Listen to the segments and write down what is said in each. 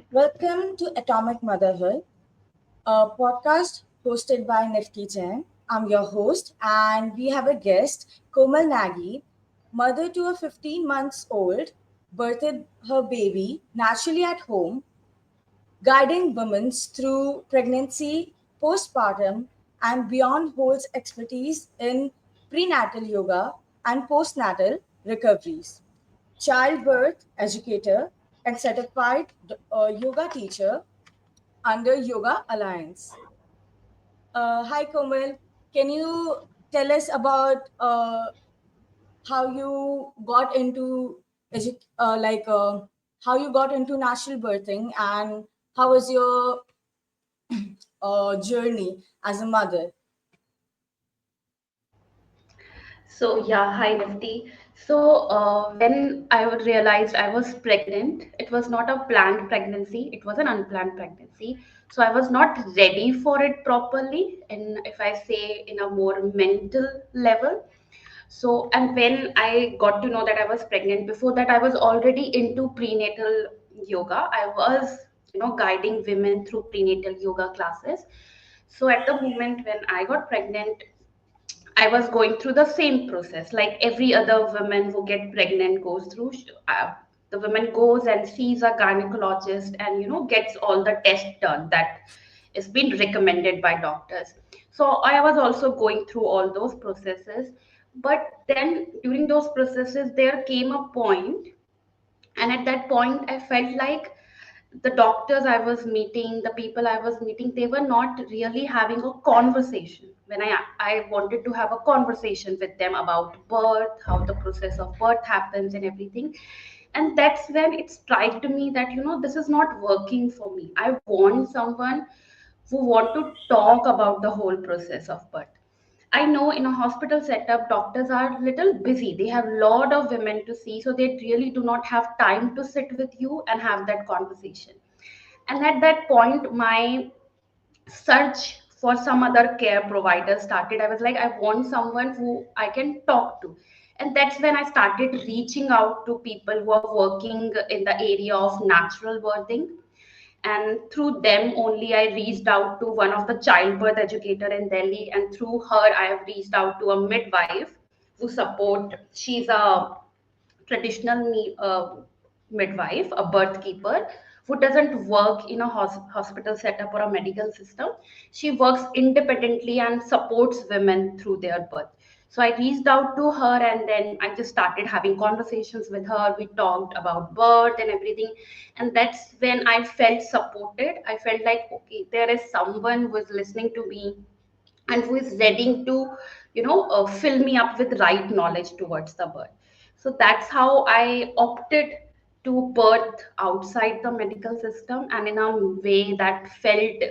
Welcome to Atomic Motherhood, a podcast hosted by Nifty Chen. I'm your host, and we have a guest, Komal Negi, mother to a 15 months old, birthed her baby naturally at home, guiding women through pregnancy, postpartum, and beyond, holds expertise in prenatal yoga and postnatal recoveries. Childbirth educator and certified yoga teacher under Yoga Alliance. Hi Komal, can you tell us about how you got into like how you got into natural birthing and how was your journey as a mother? So yeah, hi Nifty. So when I realized I was pregnant, it was not a planned pregnancy; it was an unplanned pregnancy. So I was not ready for it properly, and if I say in a more mental level. So and when I got to know that I was pregnant, before that I was already into prenatal yoga. I was guiding women through prenatal yoga classes. So at the moment when I got pregnant, I was going through the same process like every other woman who get pregnant goes through. The woman goes and sees a gynecologist and gets all the tests done that is been recommended by doctors. So I was also going through all those processes, but then during those processes there came a point, and at that point I felt like the doctors I was meeting, the people I was meeting, they were not really having a conversation. When I wanted to have a conversation with them about birth, how the process of birth happens and everything. And that's when it struck to me that, this is not working for me. I want someone who want to talk about the whole process of birth. I know in a hospital setup, doctors are little busy. They have a lot of women to see, so they really do not have time to sit with you and have that conversation. And at that point, my search for some other care provider started. I was like, I want someone who I can talk to. And that's when I started reaching out to people who are working in the area of natural birthing, and through them only I reached out to one of the childbirth educator in Delhi, and through her I have reached out to a midwife who support. She's a traditional midwife, a birth keeper, who doesn't work in a hospital setup or a medical system. She works independently and supports women through their birth. So I reached out to her, and then I just started having conversations with her. We talked about birth and everything. And that's when I felt supported. I felt like, okay, there is someone who is listening to me and who is ready to fill me up with right knowledge towards the birth. So that's how I opted to birth outside the medical system, and in a way that felt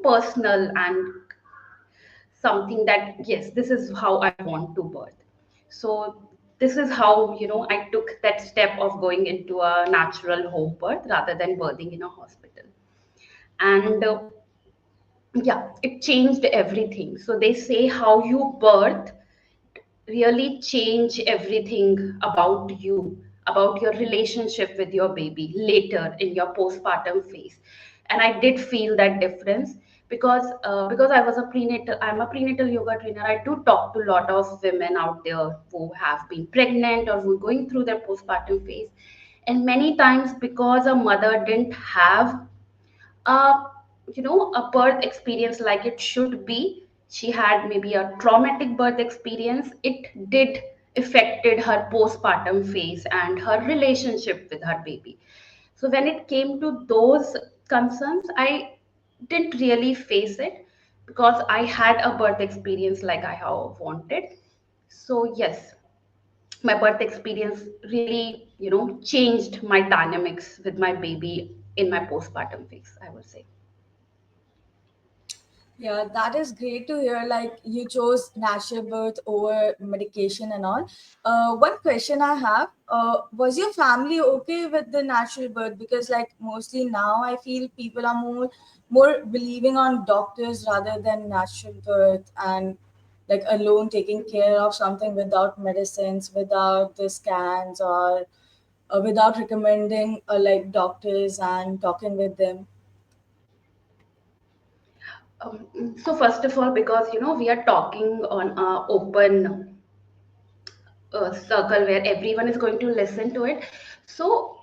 personal, and something that, yes, this is how I want to birth. So this is how I took that step of going into a natural home birth rather than birthing in a hospital. And yeah, it changed everything. So they say how you birth really change everything about you, about your relationship with your baby later in your postpartum phase. And I did feel that difference because I'm a prenatal yoga trainer. I do talk to a lot of women out there who have been pregnant or who are going through their postpartum phase. And many times, because a mother didn't have a a birth experience like it should be, she had maybe a traumatic birth experience, it did affected her postpartum phase and her relationship with her baby. So when it came to those concerns, I didn't really face it because I had a birth experience like I have wanted. So yes, my birth experience really changed my dynamics with my baby in my postpartum phase, I would say. Yeah, that is great to hear. Like you chose natural birth over medication and all. One question I have: was your family okay with the natural birth? Because like mostly now, I feel people are more believing on doctors rather than natural birth and like alone taking care of something without medicines, without the scans or without recommending like doctors and talking with them? So first of all, because we are talking on a open circle where everyone is going to listen to it. So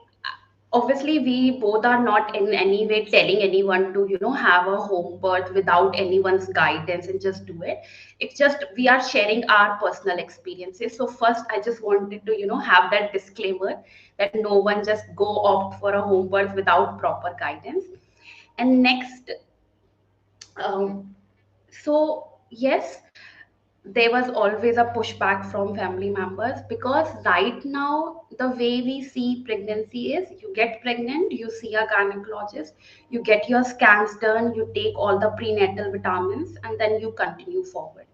obviously, we both are not in any way telling anyone to have a home birth without anyone's guidance and just do it. It's just we are sharing our personal experiences. So first, I just wanted to have that disclaimer that no one just go opt for a home birth without proper guidance. And next, um, so yes, there was always a pushback from family members, because right now the way we see pregnancy is you get pregnant, you see a gynecologist, you get your scans done, you take all the prenatal vitamins, and then you continue forward.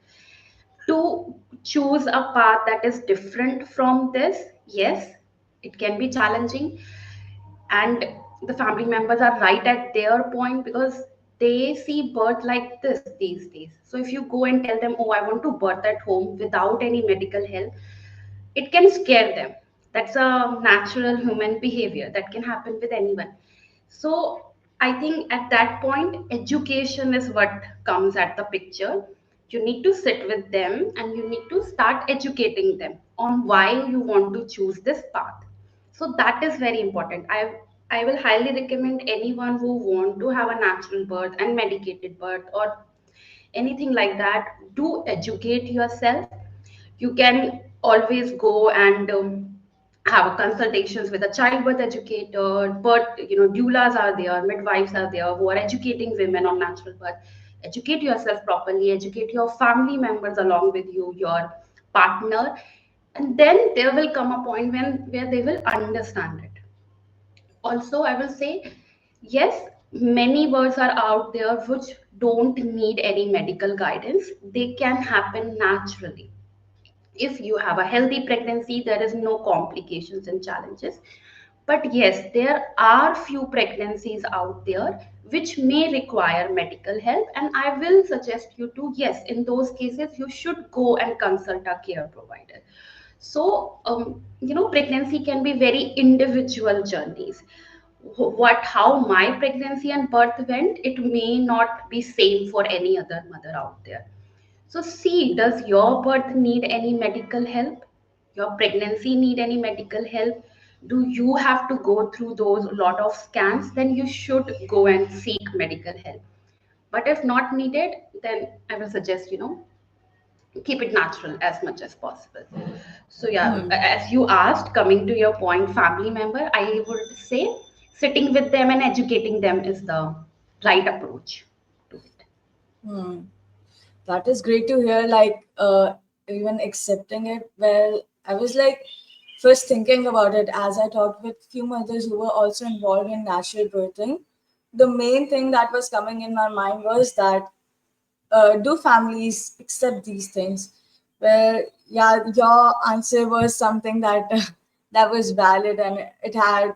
To choose a path that is different from this, yes, it can be challenging. And the family members are right at their point, because they see birth like this these days. So if you go and tell them, oh, I want to birth at home without any medical help, it can scare them. That's a natural human behavior that can happen with anyone. So I think at that point, education is what comes at the picture. You need to sit with them and you need to start educating them on why you want to choose this path. So that is very important. I will highly recommend anyone who want to have a natural birth and medicated birth or anything like that, do educate yourself. You can always go and have consultations with a childbirth educator, but doulas are there, midwives are there who are educating women on natural birth. Educate yourself properly, educate your family members along with you, your partner, and then there will come a point where they will understand it. Also, I will say, yes, many births are out there which don't need any medical guidance. They can happen naturally. If you have a healthy pregnancy, there is no complications and challenges. But yes, there are few pregnancies out there which may require medical help, and I will suggest you to, yes, in those cases you should go and consult a care provider. So pregnancy can be very individual journeys. What how my pregnancy and birth went, it may not be same for any other mother out there. So see, does your birth need any medical help? Your pregnancy need any medical help? Do you have to go through those lot of scans? Then you should go and seek medical help. But if not needed, then I will suggest, keep it natural as much as possible. So yeah, Hmm. as you asked, coming to your point, family member, I would say sitting with them and educating them is the right approach to it. Hmm. That is great to hear. Like, even accepting it. Well, I was like first thinking about it as I talked with few mothers who were also involved in natural birthing. The main thing that was coming in my mind was that do families accept these things? Well, yeah, your answer was something that that was valid and it had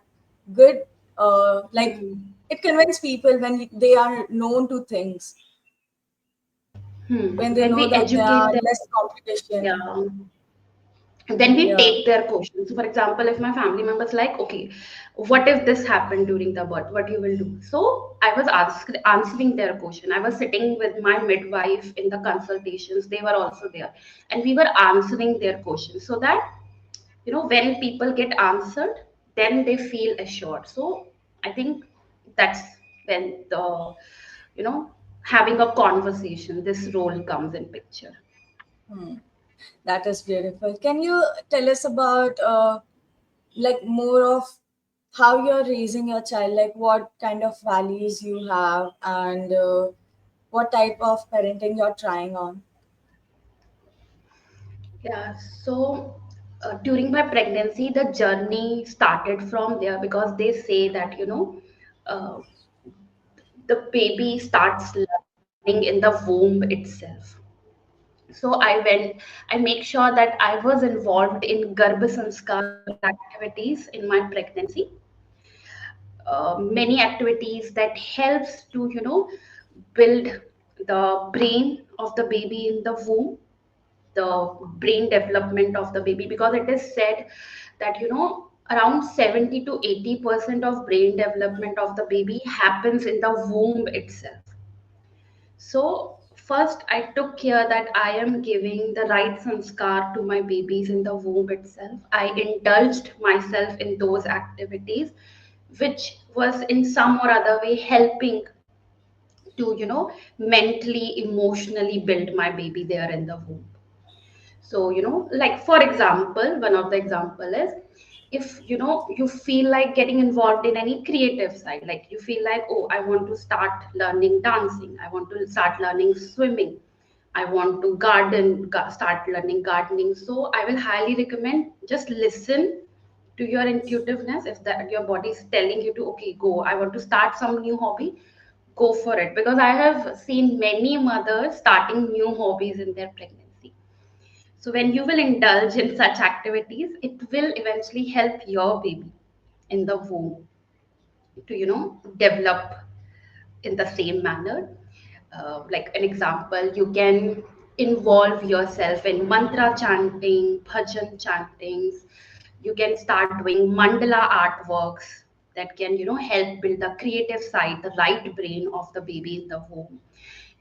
good, like Hmm. it convinced people when they are known to things, when they When know we that there educate are them, less competition. yeah, then we Yeah. take their questions. So for example, if my family members like, okay, what if this happened during the birth, what you will do? So I was answering their question. I was sitting with my midwife in the consultations, they were also there, and we were answering their questions, so that when people get answered, then they feel assured. So I think that's when the you know having a conversation, this role comes in picture. Hmm. That is beautiful. Can you tell us about like more of how you're raising your child, like what kind of values you have and what type of parenting you're trying on? Yeah, so during my pregnancy, the journey started from there, because they say that, uh, the baby starts learning in the womb itself. So I make sure that I was involved in Garbha Sanskar activities in my pregnancy. Many activities that helps to, build the brain of the baby in the womb, the brain development of the baby, because it is said that around 70 to 80% of brain development of the baby happens in the womb itself. So first I took care that I am giving the right sanskar to my babies in the womb itself. I indulged myself in those activities which was in some or other way helping to, mentally, emotionally build my baby there in the womb. So, like for example, one of the example is, if you feel like getting involved in any creative side, like you feel like, oh, I want to start learning dancing, I want to start learning swimming, I want to start learning gardening. So I will highly recommend, just listen to your intuitiveness. If that your body is telling you to, okay, go, I want to start some new hobby, go for it. Because I have seen many mothers starting new hobbies in their pregnancy. So when you will indulge in such activities, it will eventually help your baby in the womb to, develop in the same manner. Like an example, you can involve yourself in mantra chanting, bhajan chantings. You can start doing mandala artworks that can, help build the creative side, the right brain of the baby in the womb.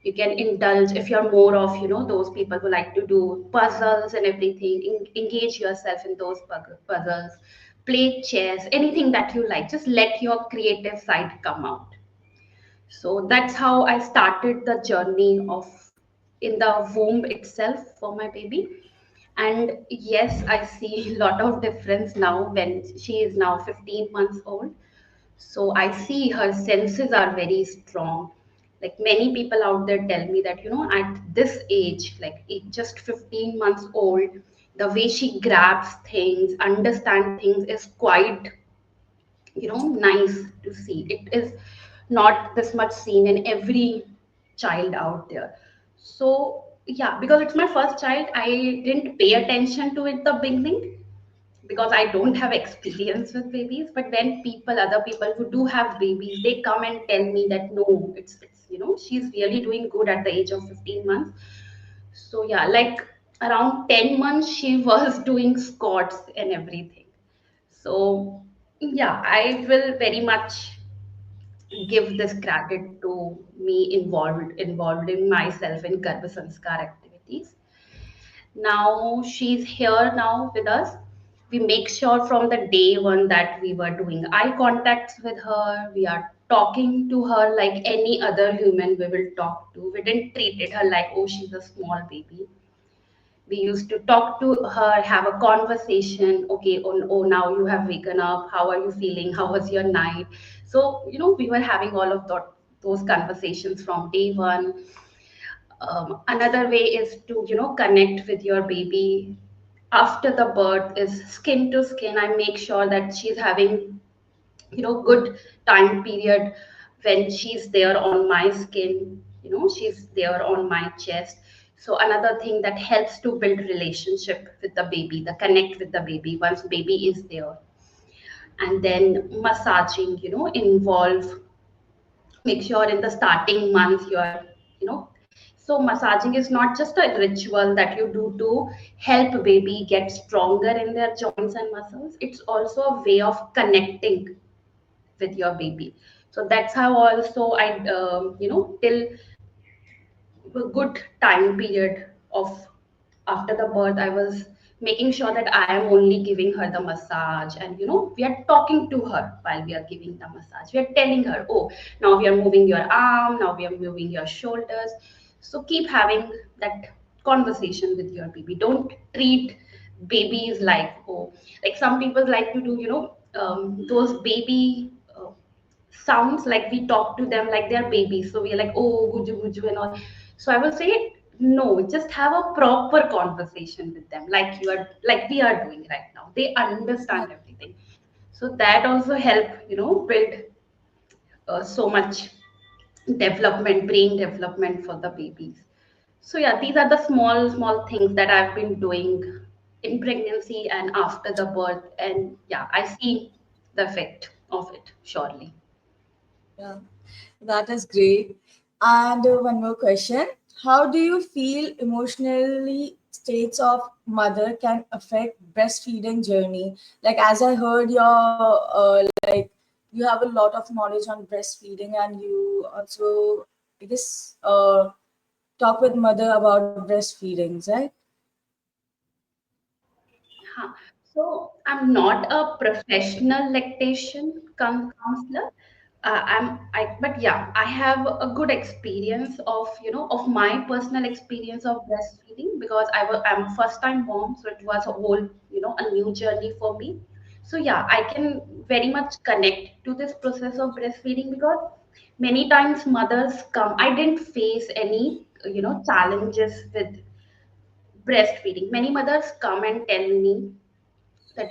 You can indulge, if you're more of, those people who like to do puzzles and everything, engage yourself in those puzzles, play chess, anything that you like. Just let your creative side come out. So that's how I started the journey of in the womb itself for my baby. And yes, I see a lot of difference now when she is now 15 months old. So I see her senses are very strong. Like many people out there tell me that, at this age, like just 15 months old, the way she grabs things, understand things is quite, nice to see. It is not this much seen in every child out there. So yeah, because it's my first child, I didn't pay attention to it the beginning, because I don't have experience with babies. But when other people who do have babies, they come and tell me that no, it's she's really doing good at the age of 15 months. So yeah, like around 10 months, she was doing squats and everything. So yeah, I will very much give this credit to me involving myself in Garbha Sanskar activities. Now she's here now with us. We make sure from the day one that we were doing eye contacts with her. We are talking to her like any other human we will talk to. We didn't treat it her like, oh, she's a small baby. We used to talk to her, have a conversation. Okay, oh, now you have waken up. How are you feeling? How was your night? So, we were having all of those conversations from day one. Another way is to, connect with your baby after the birth is skin to skin. I make sure that she's having, good time period when she's there on my skin, she's there on my chest. So another thing that helps to build relationship with the baby, the connect with the baby once baby is there. And then massaging, involve, make sure in the starting months you are, you know so massaging is not just a ritual that you do to help baby get stronger in their joints and muscles. It's also a way of connecting with your baby. So that's how also I till a good time period of after the birth, I was making sure that I am only giving her the massage, and we are talking to her while we are giving the massage. We are telling her, oh, now we are moving your arm, now we are moving your shoulders. So keep having that conversation with your baby. Don't treat babies like, oh, like some people like to do, those baby sounds, like we talk to them like they're babies. So we're like, oh, guju guju and all. So I will say, no, just have a proper conversation with them, like you are, like we are doing right now. They understand everything. So that also help, build so much development, brain development for the babies. So yeah, these are the small things that I've been doing in pregnancy and after the birth, and yeah, I see the effect of it surely. Yeah, that is great. And one more question. How do you feel emotionally states of mother can affect breastfeeding journey? Like as I heard your like you have a lot of knowledge on breastfeeding, and you also I guess talk with mother about breastfeeding, right? Huh. So I'm not a professional lactation counselor. But yeah, I have a good experience of, of my personal experience of breastfeeding because I'm a first time mom, so it was a whole, a new journey for me. So yeah, I can very much connect to this process of breastfeeding because many times mothers come. I didn't face any, challenges with breastfeeding. Many mothers come and tell me that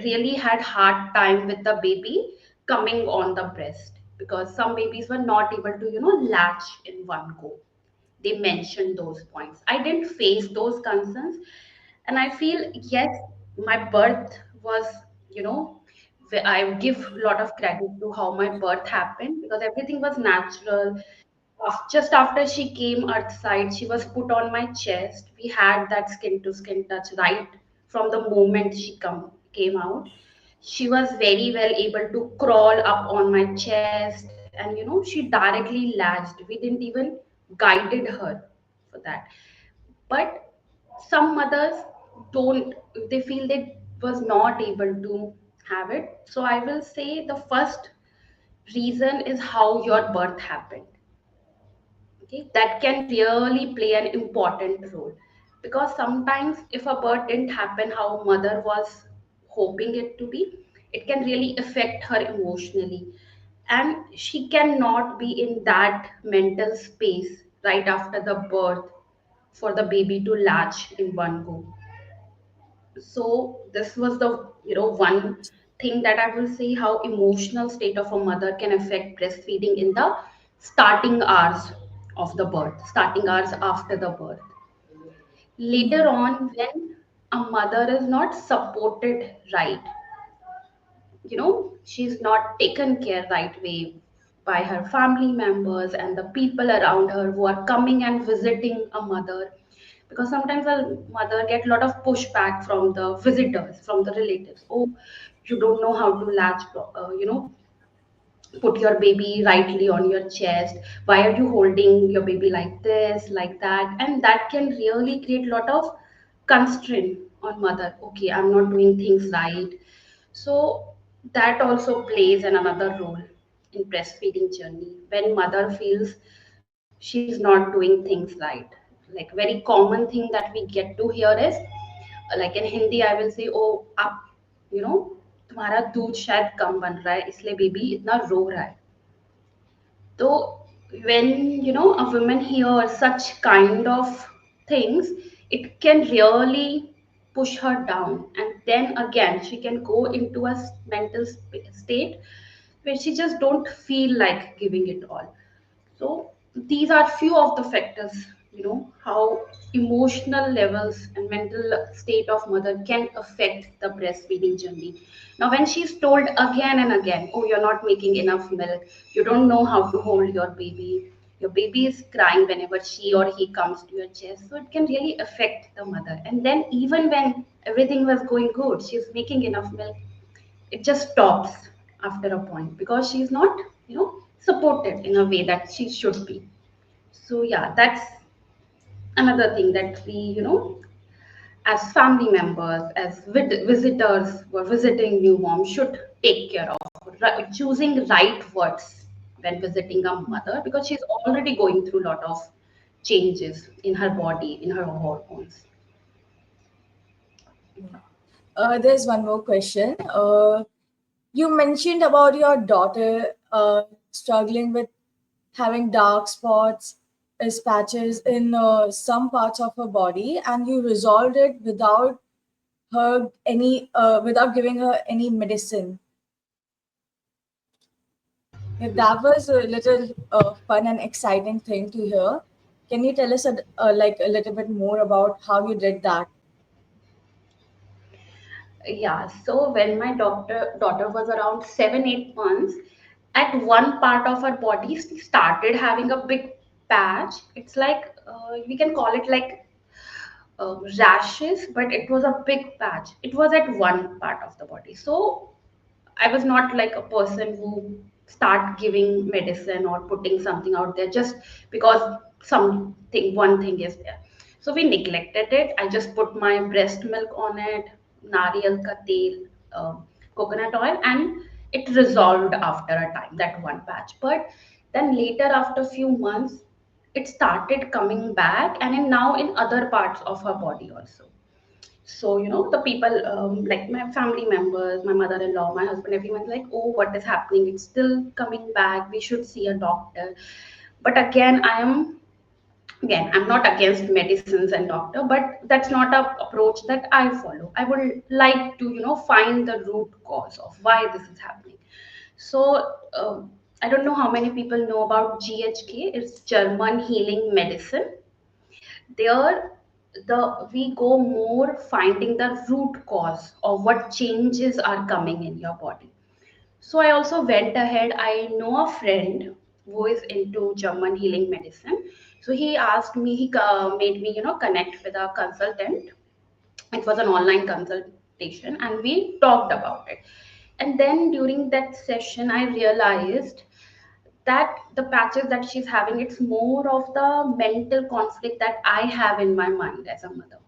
really had hard time with the baby coming on the breast because some babies were not able to latch in one go. They mentioned those points. I didn't face those concerns, and I feel yes, my birth was, you know I give a lot of credit to how my birth happened because everything was natural. Just after she came earthside, she was put on my chest. We had that skin to skin touch right from the moment she came out. She was very well able to crawl up on my chest, and she directly latched. We didn't even guided her for that. But some mothers don't. They feel they was not able to have it. So I will say the first reason is how your birth happened. Okay, that can really play an important role because sometimes if a birth didn't happen how mother was hoping it to be, it can really affect her emotionally, and she cannot be in that mental space right after the birth for the baby to latch in one go. So this was the one thing that I will say, how emotional state of a mother can affect breastfeeding in the starting hours of the birth, starting hours after the birth. Later on, when a mother is not supported right, she's not taken care right way by her family members and the people around her who are coming and visiting a mother, because sometimes a mother get a lot of pushback from the visitors, from the relatives. Oh, you don't know how to latch, put your baby rightly on your chest. Why are you holding your baby like this, like that? And that can really create a lot of constraint on mother. Okay, I'm not doing things right. So that also plays another role in breastfeeding journey when mother feels she's not doing things right. Like very common thing that we get to hear is, like in Hindi I will say, oh आप you know तुम्हारा दूध शायद कम बन रहा है इसलिए baby इतना रो रहा है. So when a woman hears such kind of things, it can really push her down, and then again she can go into a mental state where she just don't feel like giving it all. So these are few of the factors, how emotional levels and mental state of mother can affect the breastfeeding journey. Now, when she's told again and again, oh, you're not making enough milk, you don't know how to hold your baby is crying whenever she or he comes to your chest. So it can really affect the mother. And then even when everything was going good, she's making enough milk, it just stops after a point because she's not supported in a way that she should be. So yeah, that's another thing that we as family members, as visitors who are visiting new mom should take care of, choosing right words when visiting a mother because she's already going through a lot of changes in her body, in her hormones. There's one more question. You mentioned about your daughter struggling with having dark spots as patches in some parts of her body, and you resolved it without giving her any medicine. Yeah, that was a little fun and exciting thing to hear. Can you tell us like a little bit more about how you did that? Yeah, so when my daughter was around 7 8 months, at one part of her body she started having a big patch. It's like we can call it like rashes, but it was a big patch. It was at one part of the body. So I was not like a person who start giving medicine or putting something out there just because something one thing is there. So we neglected it. I just put my breast milk on it, nariyal ka tel, coconut oil, and it resolved after a time, that one patch. But then later, after few months, it started coming back, and now in other parts of her body also. So the people, like my family members, my mother-in-law, my husband, everyone's like, oh, what is happening, it's still coming back, we should see a doctor. But again, I'm not against medicines and doctor, but that's not a approach that I follow. I would like to find the root cause of why this is happening. So I don't know how many people know about GHK. It's German healing medicine. There, we go more finding the root cause of what changes are coming in your body. So I also went ahead. I know a friend who is into German healing medicine. So he asked me, he made me connect with a consultant. It was an online consultation, and we talked about it. And then during that session, I realized that the patches that she's having, it's more of the mental conflict that I have in my mind as a mother.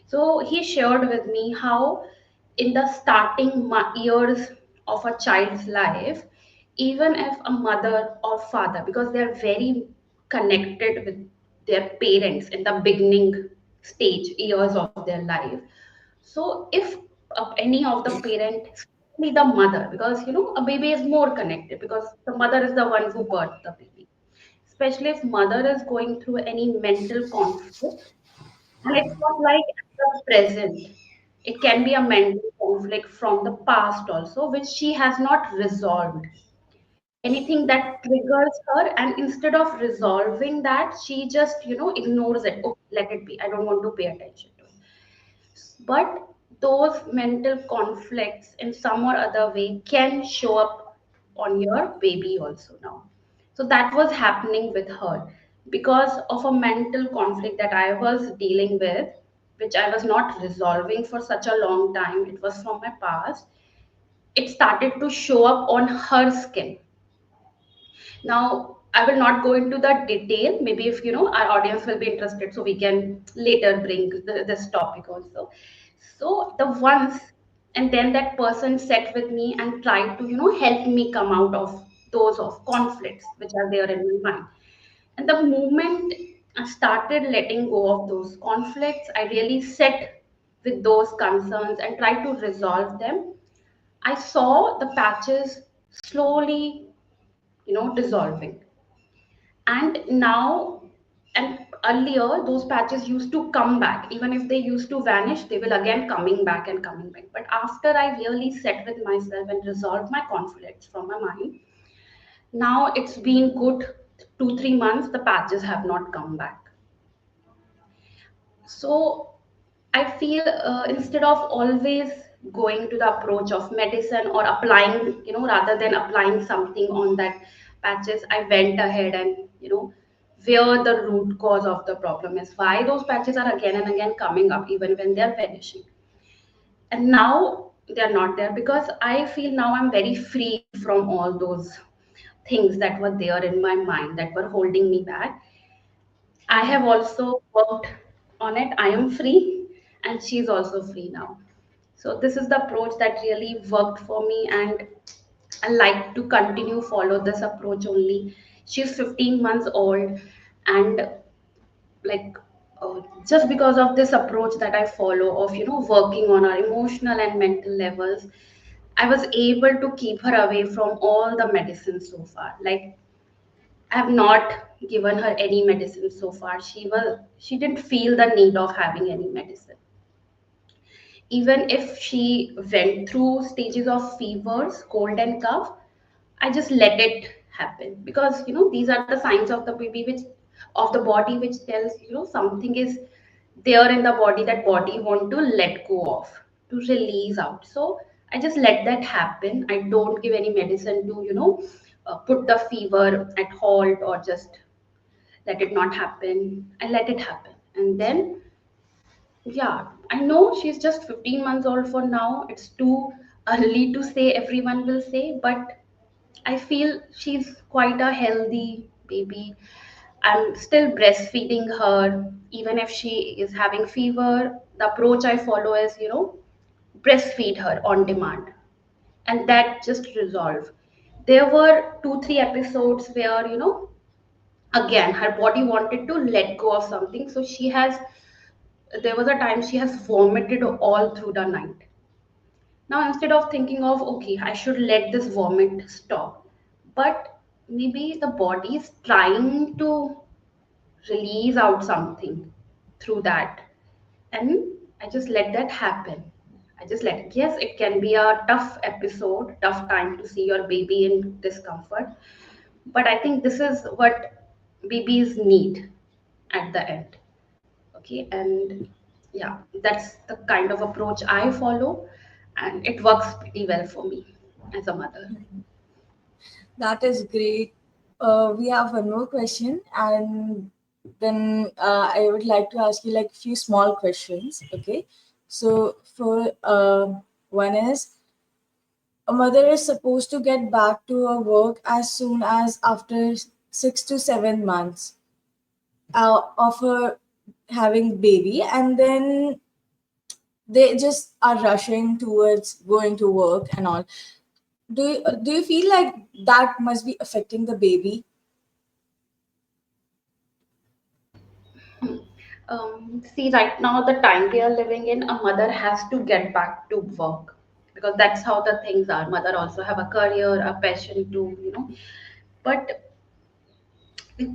So he shared with me how in the starting years of a child's life, even if a mother or father, because they're very connected with their parents in the beginning stage years of their life. So if any of the parent, especially the mother, because a baby is more connected because the mother is the one who birthed the baby. Especially if mother is going through any mental conflict, and it's not like at the present. It can be a mental conflict from the past also, which she has not resolved. Anything that triggers her, and instead of resolving that, she just ignores it. Oh, let it be. I don't want to pay attention to it. But those mental conflicts in some or other way can show up on your baby also now. So that was happening with her because of a mental conflict that I was dealing with, which I was not resolving for such a long time. It was from my past. It started to show up on her skin. Now, I will not go into the detail. Maybe if our audience will be interested, so we can later bring this topic also. So the once, and then that person sat with me and tried to help me come out of those of conflicts which are there in my mind. And the moment I started letting go of those conflicts, I really sat with those concerns and tried to resolve them. I saw the patches slowly dissolving. And now, and earlier those patches used to come back. Even if they used to vanish, they will again coming back and coming back. But after I really sat with myself and resolved my conflicts from my mind, now it's been good 2 3 months, the patches have not come back. So I feel instead of always going to the approach of medicine or applying, rather than applying something on that patches, I went ahead and, where the root cause of the problem is, why those patches are again and again coming up, even when they're vanishing. And now they're not there because I feel now I'm very free from all those things that were there in my mind that were holding me back. I have also worked on it. I am free, and she's also free now. So this is the approach that really worked for me, and I like to continue follow this approach only. She's 15 months old, and like just because of this approach that I follow of working on our emotional and mental levels, I was able to keep her away from all the medicines so far. Like I have not given her any medicine so far. She didn't feel the need of having any medicine. Even if she went through stages of fevers, cold and cough, I just let it happen because these are the signs of the baby which of the body which tells something is there in the body that body want to let go of, to release out. So I just let that happen. I don't give any medicine to put the fever at halt or just let it not happen. I let it happen, and then Yeah, I know she's just 15 months old for now. It's too early to say, everyone will say, but I feel she's quite a healthy baby. I'm still breastfeeding her, even if she is having fever. The approach I follow is, breastfeed her on demand, and that just resolve. There were 2 3 episodes where, again her body wanted to let go of something, so there was a time she has vomited all through the night. Now, instead of thinking of, okay, I should let this vomit stop, but maybe the body is trying to release out something through that. And I just let that happen. I just let, yes, it can be a tough episode, tough time to see your baby in discomfort. But I think this is what babies need at the end. Okay, and yeah, that's the kind of approach I follow, and it works pretty well for me as a mother. That is great. We have one more question, and then I would like to ask you like few small questions. Okay, so for one is, a mother is supposed to get back to her work as soon as after 6 to 7 months of her having baby, and then they just are rushing towards going to work and all. Do you feel like that must be affecting the baby? See, right now, the time we are living in, a mother has to get back to work because that's how the things are. Mother also have a career, a passion to, but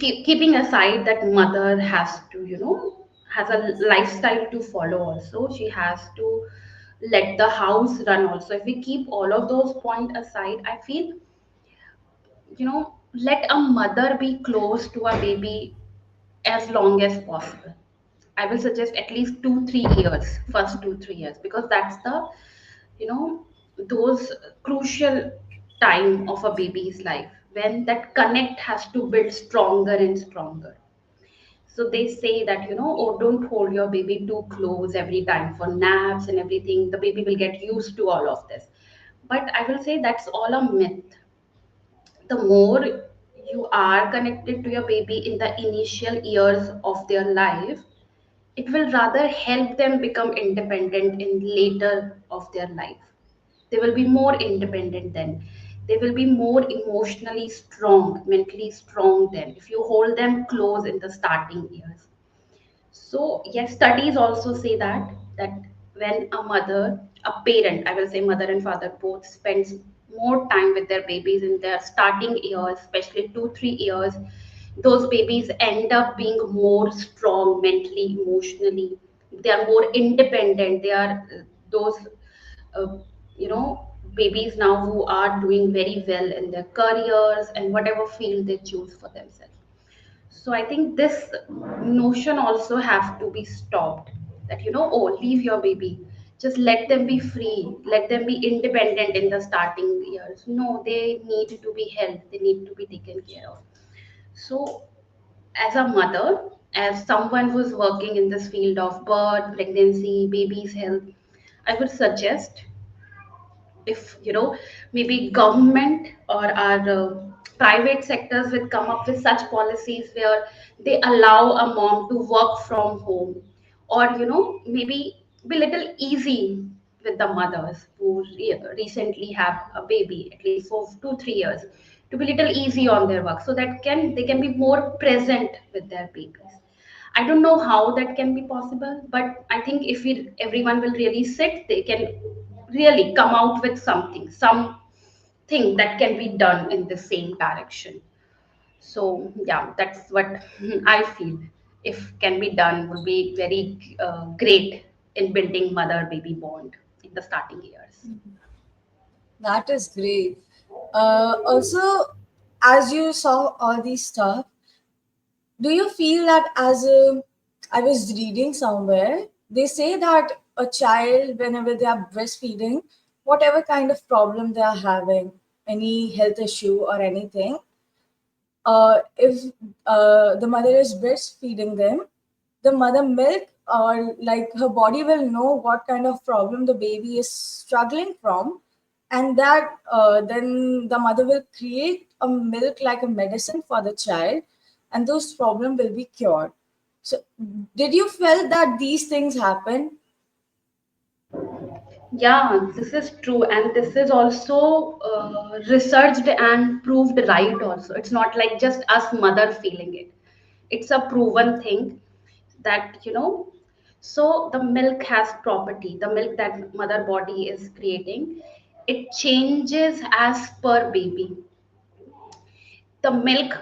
keeping aside that mother has to, has a lifestyle to follow also. She has to let the house run also. If we keep all of those points aside, I feel, let a mother be close to a baby as long as possible. I will suggest at least 2 3 years, first 2 3 years, because that's the, you know, those crucial time of a baby's life when that connect has to build stronger and stronger. So they say that, oh, don't hold your baby too close every time for naps and everything. The baby will get used to all of this. But I will say that's all a myth. The more you are connected to your baby in the initial years of their life, it will rather help them become independent in later of their life. They will be more independent then. They will be more emotionally strong, mentally strong then, if you hold them close in the starting years. So yes, studies also say that when a mother, a parent, I will say mother and father both spends more time with their babies in their starting years, especially 2 3 years, those babies end up being more strong mentally, emotionally. They are more independent. They are those uh, babies now who are doing very well in their careers and whatever field they choose for themselves. So I think this notion also have to be stopped. That, oh, leave your baby. Just let them be free. Let them be independent in the starting years. No, they need to be held. They need to be taken care of. So as a mother, as someone who's working in this field of birth, pregnancy, baby's health, I would suggest, if maybe government or our private sectors will come up with such policies where they allow a mom to work from home, or maybe be little easy with the mothers who recently have a baby, at least for 2 3 years, to be little easy on their work, so that they can be more present with their babies. I don't know how that can be possible, but I think if everyone will really sit, they can really come out with something that can be done in the same direction. So yeah, that's what I feel. If can be done, would be very great in building mother-baby bond in the starting years. That is great. Also, as you saw all these stuff, do you feel that as a, I was reading somewhere, they say that a child, whenever they are breastfeeding, whatever kind of problem they are having, any health issue or anything, if the mother is breastfeeding them, the mother milk or like her body will know what kind of problem the baby is struggling from, and that then the mother will create a milk like a medicine for the child, and those problem will be cured. So did you feel that these things happen? Yeah, this is true, and this is also researched and proved right. Also, it's not like just us mother feeling it. It's a proven thing that So the milk has property. The milk that mother body is creating, it changes as per baby. The milk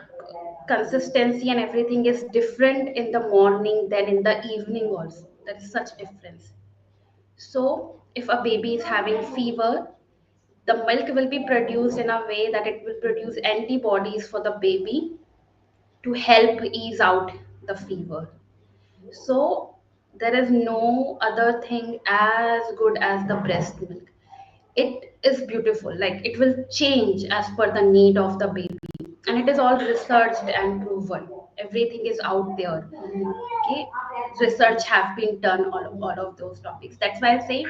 consistency and everything is different in the morning than in the evening. Also, there is such difference. So, if a baby is having fever, the milk will be produced in a way that it will produce antibodies for the baby to help ease out the fever. So, there is no other thing as good as the breast milk. It is beautiful, like it will change as per the need of the baby, and it is all researched and proven. Everything is out there. Okay, research have been done all of those topics. That's why I say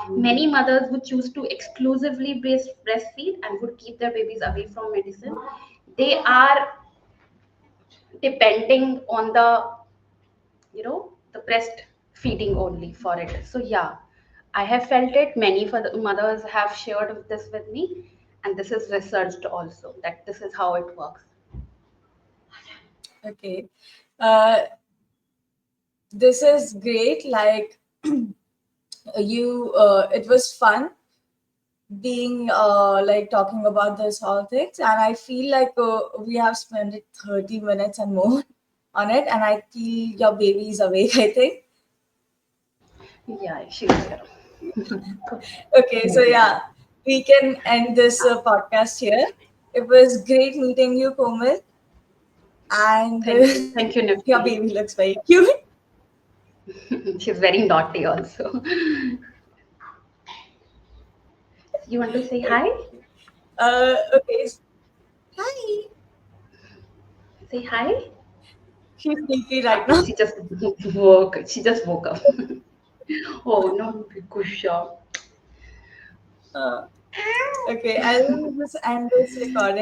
many mothers would choose to exclusively breastfeed and would keep their babies away from medicine. They are depending on the breastfeeding only for it. So yeah, I have felt it. Many for the mothers have shared this with me, and this is researched also that this is how it works. Okay. uh, this is great. Like you it was fun being like talking about this all things, and I feel like we have spent it 30 minutes and more on it, and I feel your baby is awake, I think. Yeah, she's here. Okay, so yeah, we can end this podcast here. It was great meeting you, Komal, and Thank you, your Nifty. baby looks very cute. She's very naughty also. You want to say hi? Okay, hi. Say hi. She's sleepy right Okay, now. she just woke up. Oh no, Kusha. uh, okay, I'll just end this recording.